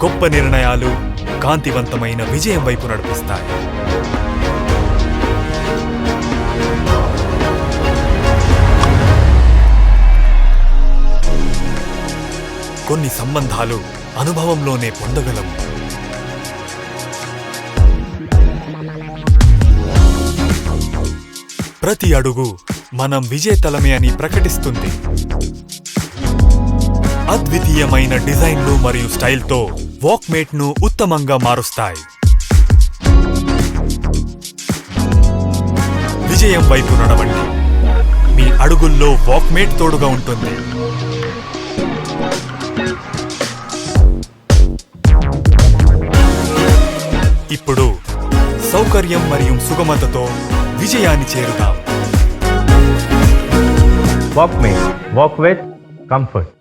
గొప్ప నిర్ణయాలు కాంతివంతమైన విజయం వైపు నడిపిస్తాయి. కొన్ని సంబంధాలు అనుభవంలోనే పొందగలము. ప్రతి అడుగు మనం విజేతలమే అని ప్రకటిస్తుంది. అద్వితీయమైన డిజైన్లు మరియు స్టైల్తో వాక్మేట్ను ఉత్తమంగా మారుస్తాయి. విజయం వైపు నడవండి. మీ అడుగుల్లో వాక్మేట్ తోడుగా ఉంటుంది. ఇప్పుడు సౌకర్యం మరియు సుగమతతో విజయాన్ని చేరుతాం. Walkmate, walk with comfort.